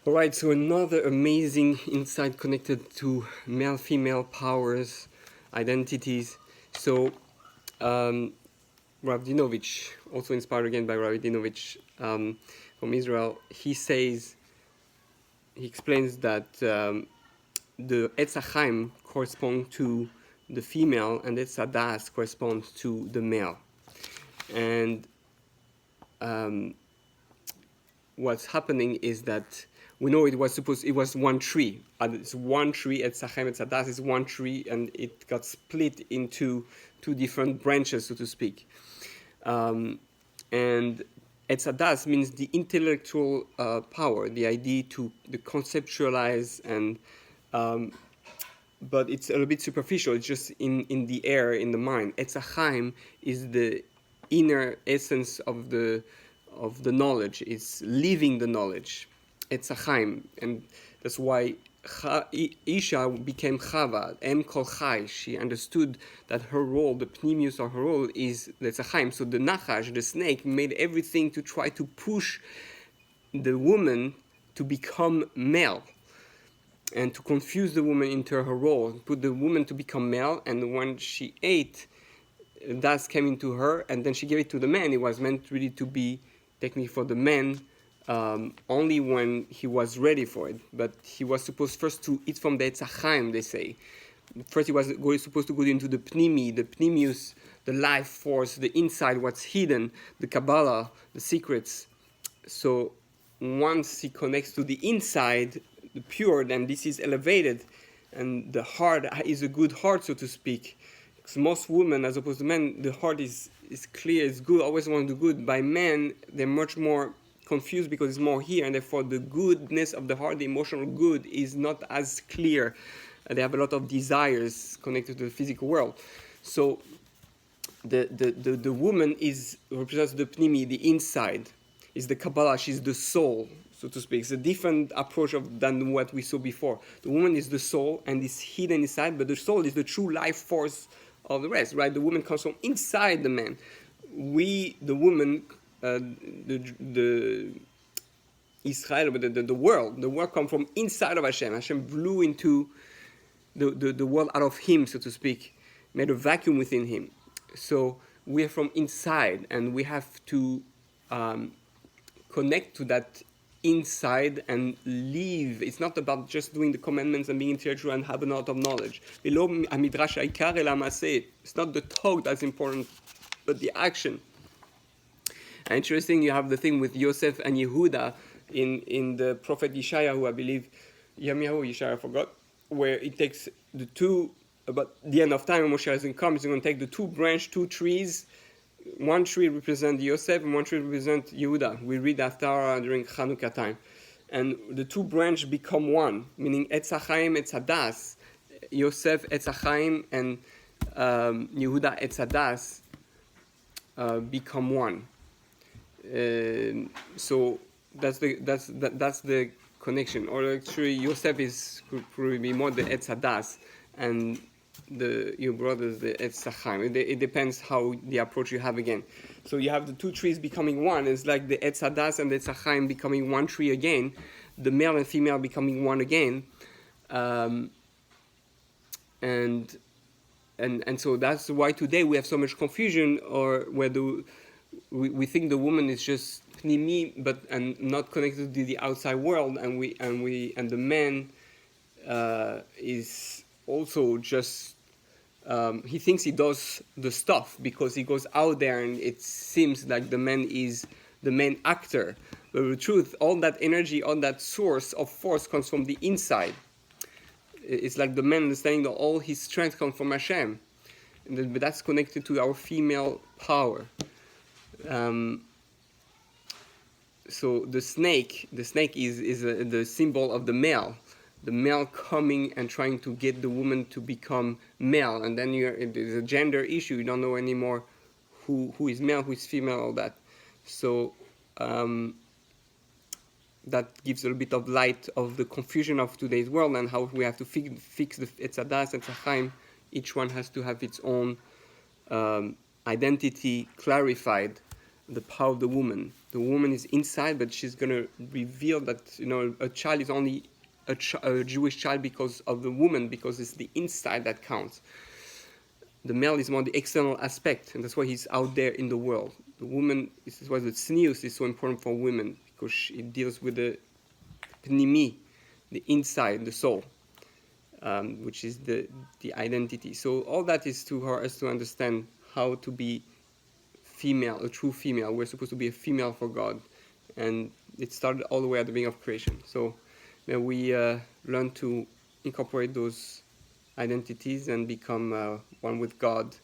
All right, so another amazing insight connected to male-female powers, identities. So, Rav Dinovich, also inspired again by Rav Dinovich from Israel, he explains that the Etz Chaim corresponds to the female and Etz Hadas corresponds to the male. And what's happening is that we know it was one tree. And it's one tree, Etz Chaim, Etz Hadas is one tree, and it got split into two different branches, so to speak. And Etz Hadas means the intellectual power, the idea to the conceptualize, and but it's a little bit superficial. It's just in the air, in the mind. Etz Chaim is the inner essence of the knowledge. It's living the knowledge. Etz Chaim, and that's why Isha became Chava, Em Kol Chai. She understood that her role, the pnimius of her role, is Etz Chaim. So the Nachash, the snake, made everything to try to push the woman to become male and to confuse the woman into her role, put the woman to become male, and when she ate, that came into her, and then she gave it to the man. It was meant really to be technically for the man, only when he was ready for it. But he was supposed first to eat from the Etz Chaim, they say. First he was supposed to go into the pnimi, the pnimius, the life force, the inside, what's hidden, the Kabbalah, the secrets. So once he connects to the inside, the pure, then this is elevated, and the heart is a good heart, so to speak. Because most women, as opposed to men, the heart is clear, is good, always want to do good. By men, they're much more confused because it's more here, and therefore the goodness of the heart, the emotional good, is not as clear. They have a lot of desires connected to the physical world. So the woman represents the pnimi, the inside, is the Kabbalah, she's the soul, so to speak. It's a different approach than what we saw before. The woman is the soul and is hidden inside, but the soul is the true life force of the rest, right? The woman comes from inside the man. We, the woman, the Israel, the world comes from inside of Hashem. Hashem blew into the world out of him, so to speak, made a vacuum within him. So we are from inside, and we have to connect to that inside and live. It's not about just doing the commandments and being intellectual and have a lot of knowledge. It's not the talk that's important, but the action. And interesting, you have the thing with Yosef and Yehuda in the prophet Yeshayahu, I believe, Yeshayahu, I forgot, where it takes the two, about the end of time, when Moshe hasn't come, he's going to take the two trees. One tree represents Yosef and one tree represents Yehuda. We read after during Chanukah time. And the two branches become one, meaning Etz Chaim, Etz Hadas. Yosef, Etz Chaim, and Yehuda, Etz Hadas become one. So that's the connection. Or actually, Yosef could probably be more the Etz Hadas, and your brothers, the Etz Chaim. It depends how the approach you have again. So you have the two trees becoming one. It's like the Etz Hadas and the Etz Chaim becoming one tree again. The male and female becoming one again. And so that's why today we have so much confusion, or where we think the woman is just pnimi, and not connected to the outside world, and the man is also just he thinks he does the stuff because he goes out there, and it seems like the man is the main actor. But the truth, all that energy, all that source of force comes from the inside. It's like the man understanding that all his strength comes from Hashem. But that's connected to our female power. So the snake is the symbol of the male. The male coming and trying to get the woman to become male, and then there's a gender issue. You don't know anymore who is male, who is female, all that. So that gives a little bit of light of the confusion of today's world and how we have to fix the Etz Hadas and Etz Chaim. Each one has to have its own identity clarified, the power of the woman. the woman is inside, but she's going to reveal that, a child is only a Jewish child because of the woman, because it's the inside that counts. The male is more the external aspect, and that's why he's out there in the world. The woman, this is why the tznius is so important for women, because it deals with the pnimi, the inside, the soul, which is the identity. So all that is for us to understand how to be female, a true female. We're supposed to be a female for God, and it started all the way at the beginning of creation. So may we learn to incorporate those identities and become one with God,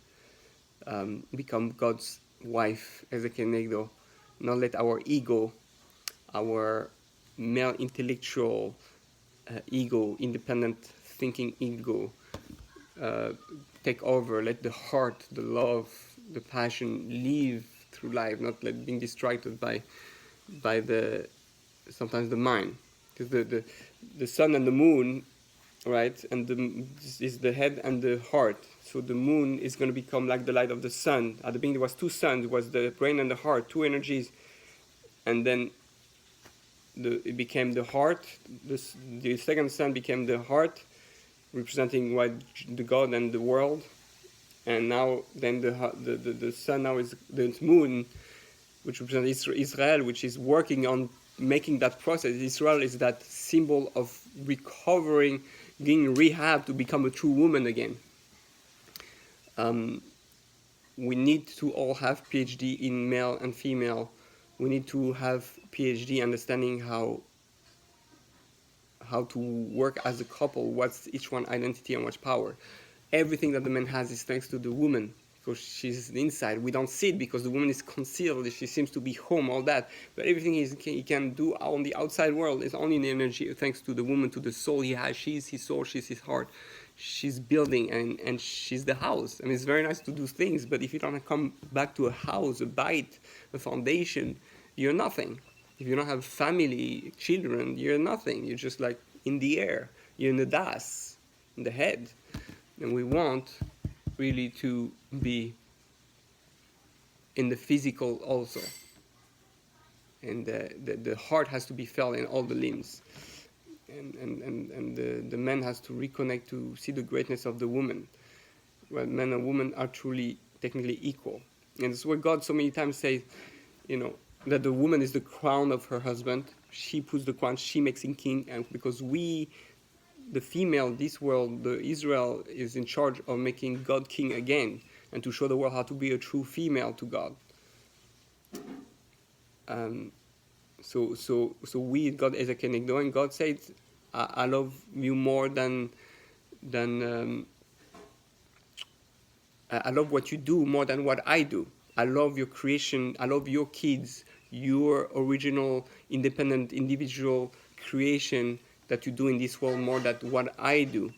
become God's wife, Ezekenegdo. Not let our ego, our male intellectual ego, independent thinking ego, take over. Let the heart, the love, the passion live through life, not let being distracted by sometimes the mind. Because the sun and the moon, right, and is the head and the heart. So the moon is going to become like the light of the sun. At the beginning there was two suns. It was the brain and the heart, two energies, and then it became the heart. The second sun became the heart, representing the God and the world. And now then the sun now is the moon, which represents Israel, which is working on making that process. Israel is that symbol of recovering, getting rehab to become a true woman again. We need to all have PhD in male and female. We need to have PhD understanding how to work as a couple, what's each one identity and what's power. Everything that the man has is thanks to the woman, because she's the inside. We don't see it because the woman is concealed. She seems to be home, all that. But everything he can do on the outside world is only in the energy, thanks to the woman, to the soul he has. She's his soul, she's his heart. She's building, and she's the house. I mean, it's very nice to do things, but if you don't come back to a house, a bite, a foundation, you're nothing. If you don't have family, children, you're nothing. You're just like in the air. You're in the das, in the head. And we want really to be in the physical also. And the heart has to be felt in all the limbs. And the man has to reconnect to see the greatness of the woman. Well, man and woman are truly, technically equal. And that's why God so many times says, that the woman is the crown of her husband. She puts the crown, she makes him king. And because we, the female, this world, the Israel, is in charge of making God king again, and to show the world how to be a true female to God. So we, God is a Kenegdo, and God said, I love you more than I love what you do more than what I do. I love your creation. I love your kids, your original, independent, individual creation that you do in this world more than what I do.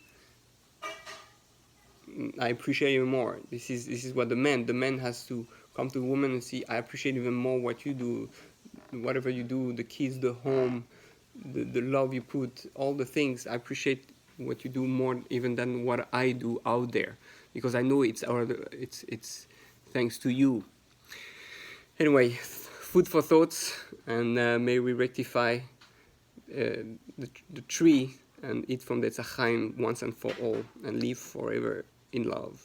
I appreciate you more. This is what the man has to come to the woman and see, I appreciate even more what you do, whatever you do, the kids, the home, the love you put, all the things. I appreciate what you do more even than what I do out there, because I know it's thanks to you. Anyway, food for thoughts, and may we rectify the tree and eat from the Tzachayim once and for all, and live forever in love.